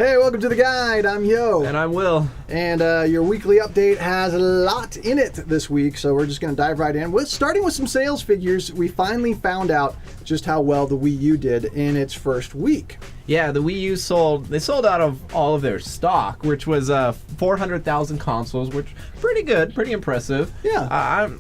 Hey, welcome to The Guide. I'm Yo. And I'm Will. And your weekly update has a lot in it this week, so we're just going to dive right in. Starting with some sales figures, we finally found out just how well the Wii U did in its first week. Yeah, the Wii U sold out of all of their stock, which was 400,000 consoles, which pretty good, pretty impressive. Yeah.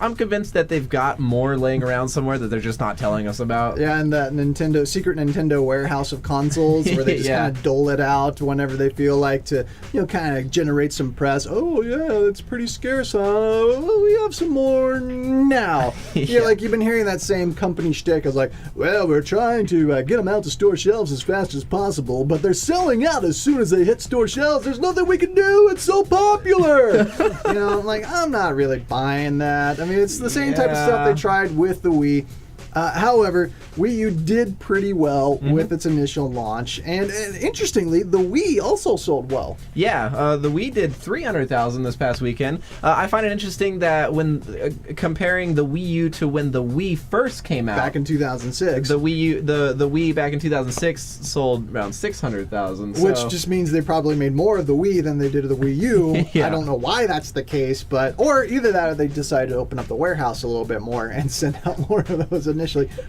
I'm convinced that they've got more laying around somewhere that they're just not telling us about. Yeah, and that secret Nintendo warehouse of consoles where they just kind of dole it out whenever they feel like to, kind of generate some press. Oh, yeah, it's pretty scarce, huh? Well, we have some more now. Yeah, like you've been hearing that same company shtick as like, well, we're trying to get them out to store shelves as fast as possible, but they're selling out as soon as they hit store shelves. There's nothing we can do. It's so popular. I'm not really buying that. I mean, it's the same type of stuff they tried with the Wii. However, Wii U did pretty well with its initial launch, and interestingly, the Wii also sold well. Yeah, the Wii did 300,000 this past weekend. I find it interesting that when comparing the Wii U to when the Wii first came out, back in 2006, the Wii back in 2006 sold around 600,000, which just means they probably made more of the Wii than they did of the Wii U. Yeah. I don't know why that's the case, or either that or they decided to open up the warehouse a little bit more and send out more of those initially.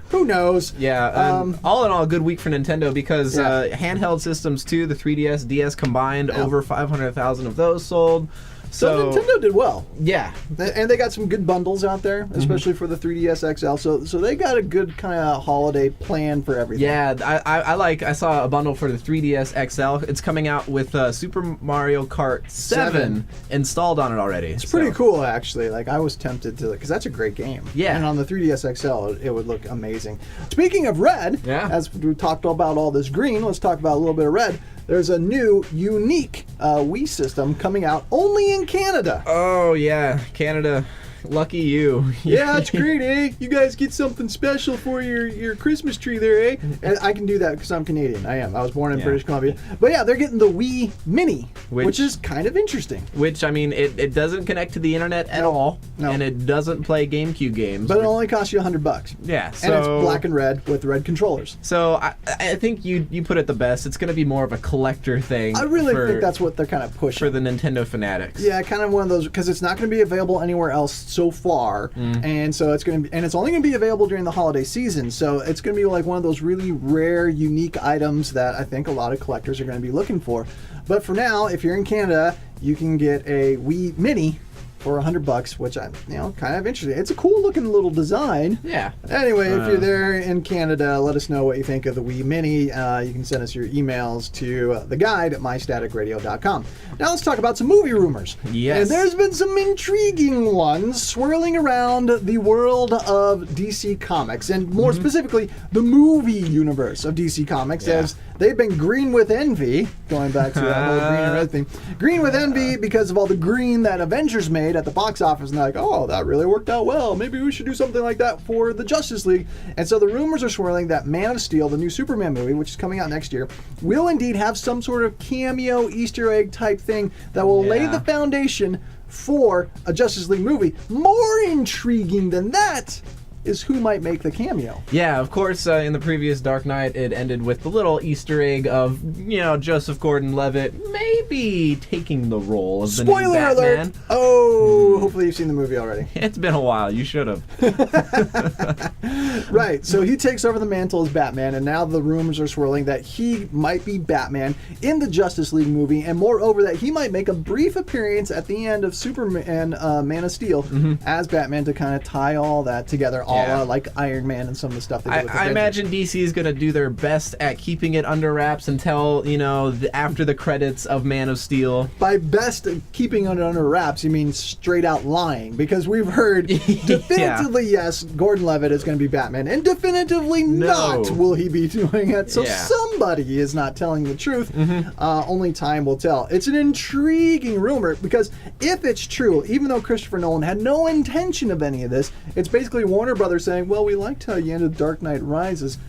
Who knows? Yeah, all in all, a good week for Nintendo because handheld systems too, the 3DS, DS combined, over 500,000 of those sold. So Nintendo did well. Yeah. And they got some good bundles out there, especially for the 3DS XL. So they got a good kind of holiday plan for everything. Yeah, I saw a bundle for the 3DS XL. It's coming out with Super Mario Kart 7 installed on it already. It's pretty cool, actually. Like, I was tempted to, because that's a great game. Yeah. And on the 3DS XL, it would look amazing. Speaking of red, as we talked about all this green, let's talk about a little bit of red. There's a new, unique Wii system coming out only in Canada. Oh, yeah. Canada. Lucky you. Yeah, it's great, eh? You guys get something special for your Christmas tree there, eh? And I can do that because I'm Canadian. I am. I was born in British Columbia. But yeah, they're getting the Wii Mini, which is kind of interesting. Which, I mean, it doesn't connect to the internet at all. No. And it doesn't play GameCube games. But it only costs you $100. Yeah. And it's black and red with red controllers. So I think you put it the best. It's going to be more of a collector thing. I really think that's what they're kind of pushing. For the Nintendo fanatics. Yeah, kind of one of those, because it's not going to be available anywhere else so far, and so it's going to be, and it's only going to be available during the holiday season. So it's going to be like one of those really rare, unique items that I think a lot of collectors are going to be looking for. But for now, if you're in Canada, you can get a Wii Mini for $100, which I'm kind of interested. It's a cool looking little design. Yeah. Anyway, if you're there in Canada, let us know what you think of the Wii Mini. You can send us your emails to theguide@mystaticradio.com. Now let's talk about some movie rumors. Yes. And there's been some intriguing ones swirling around the world of DC Comics, and more specifically, the movie universe of DC Comics, as they've been green with envy, going back to that whole green and red thing. Green with envy because of all the green that Avengers made at the box office, and they're like, oh, that really worked out well. Maybe we should do something like that for the Justice League. And so the rumors are swirling that Man of Steel, the new Superman movie, which is coming out next year, will indeed have some sort of cameo Easter egg type thing that will lay the foundation for a Justice League movie. More intriguing than that is who might make the cameo. Yeah, of course, in the previous Dark Knight, it ended with the little Easter egg of, Joseph Gordon-Levitt maybe taking the role of the new Batman. Spoiler alert! Oh, hopefully you've seen the movie already. It's been a while. You should have. Right, so he takes over the mantle as Batman, and now the rumors are swirling that he might be Batman in the Justice League movie, and moreover that he might make a brief appearance at the end of Superman Man of Steel as Batman to kind of tie all that together, like Iron Man and some of the stuff they did with the I imagine DC is going to do their best at keeping it under wraps until, after the credits of Man of Steel. By best keeping it under wraps, you mean straight out lying, because we've heard definitively yes, Gordon-Levitt is going to be Batman, and definitively not will he be doing it. So somebody is not telling the truth. Only time will tell. It's an intriguing rumor, because if it's true, even though Christopher Nolan had no intention of any of this, it's basically Warner Brothers saying, well, we liked how you ended Dark Knight Rises.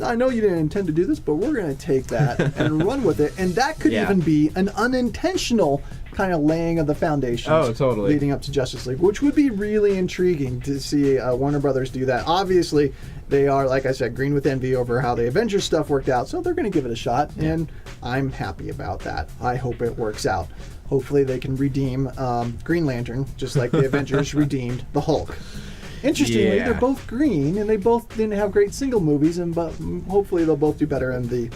I know you didn't intend to do this, but we're going to take that and run with it. And that could even be an unintentional kind of laying of the foundations leading up to Justice League, which would be really intriguing to see Warner Brothers do that. Obviously, they are, like I said, green with envy over how the Avengers stuff worked out, so they're going to give it a shot, and I'm happy about that. I hope it works out. Hopefully they can redeem Green Lantern, just like the Avengers redeemed the Hulk. Interestingly, they're both green, and they both didn't have great single movies, but hopefully they'll both do better in the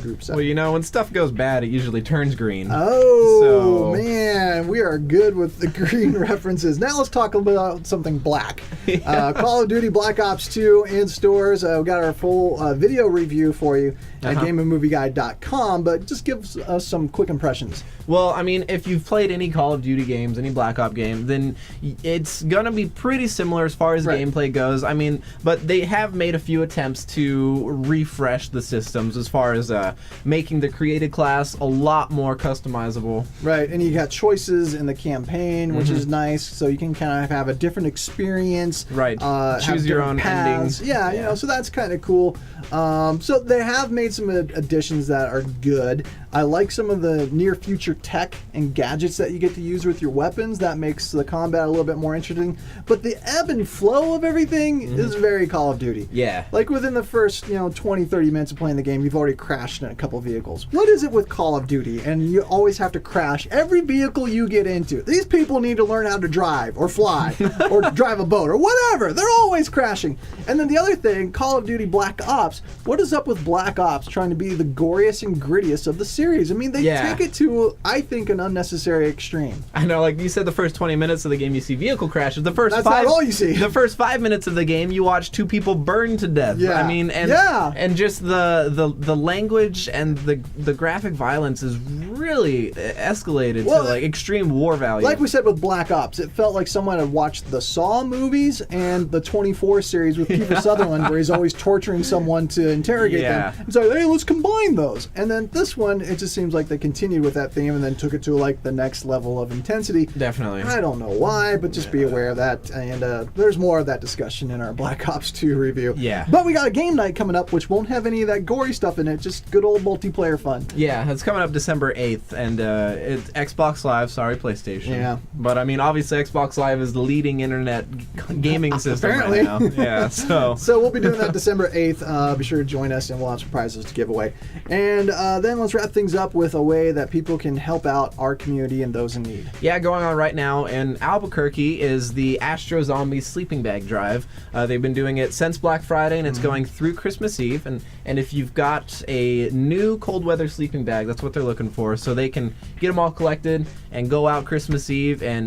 group set. Well, when stuff goes bad, it usually turns green. Man, we are good with the green references. Now let's talk about something black. Call of Duty Black Ops 2 in stores. We got our full video review for you at GameAndMovieGuide.com, but just give us some quick impressions. Well, I mean, if you've played any Call of Duty games, any Black Ops game, then it's going to be pretty similar as far as gameplay goes. I mean, but they have made a few attempts to refresh the systems as far as making the created class a lot more customizable. Right, and you got choices in the campaign, which is nice, so you can kind of have a different experience. Right, choose your own endings. Yeah, so that's kind of cool. So they have made some additions that are good. I like some of the near future tech and gadgets that you get to use with your weapons. That makes the combat a little bit more interesting. But the ebb and flow of everything is very Call of Duty. Yeah. Like within the first 20, 30 minutes of playing the game, you've already crashed in a couple vehicles. What is it with Call of Duty? And you always have to crash every vehicle you get into. These people need to learn how to drive or fly or drive a boat or whatever. They're always crashing. And then the other thing, Call of Duty Black Ops. What is up with Black Ops trying to be the goriest and grittiest of the series? I mean, they take it to, I think, an unnecessary extreme. I know, like you said, the first 20 minutes of the game you see vehicle crashes. That's not all you see. The first 5 minutes of the game you watch two people burn to death. Yeah. I mean, and just the language and the graphic violence is really escalated to like extreme war value. Like we said with Black Ops, it felt like someone had watched the Saw movies and the 24 series with Kiefer Sutherland, where he's always torturing someone to interrogate them. It's like, hey, let's combine those. And then this one, it just seems like they continued with that theme and then took it to like the next level of intensity. Definitely. I don't know why, but just be aware of that. And there's more of that discussion in our Black Ops 2 review. Yeah. But we got a game night coming up, which won't have any of that gory stuff in it. Just good old multiplayer fun. Yeah, it's coming up December 8th, and it's Xbox Live. Sorry, PlayStation. Yeah. But I mean, obviously, Xbox Live is the leading internet gaming system apparently. right now. Yeah. So we'll be doing that December 8th. Be sure to join us, and we'll have some prizes to give away. And then let's wrap things up with a way that people can help out our community and those in need. Yeah, going on right now in Albuquerque is the Astro Zombie Sleeping Bag Drive. They've been doing it since Black Friday, and it's going through Christmas Eve. And if you've got a new cold weather sleeping bag, that's what they're looking for. So they can get them all collected and go out Christmas Eve and,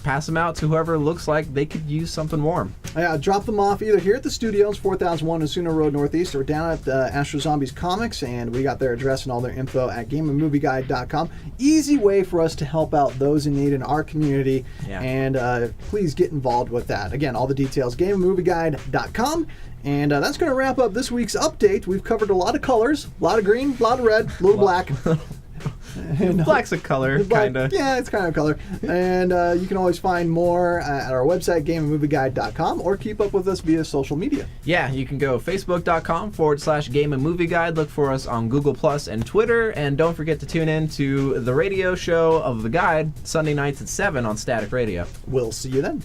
pass them out to whoever looks like they could use something warm. Yeah, drop them off either here at the studios, 4001 Osuna Road Northeast, or down at Astro Zombies Comics, and we got their address and all their info at GameAndMovieGuide.com. Easy way for us to help out those in need in our community, and please get involved with that. Again, all the details, GameAndMovieGuide.com. And that's going to wrap up this week's update. We've covered a lot of colors, a lot of green, a lot of red, a little black. And, Black's a color, kind of. Yeah, it's kind of a color. And you can always find more at our website, GameAndMovieGuide.com, or keep up with us via social media. Yeah, you can go Facebook.com/GameAndMovieGuide. Look for us on Google Plus and Twitter. And don't forget to tune in to the radio show of The Guide, Sunday nights at 7 on Static Radio. We'll see you then.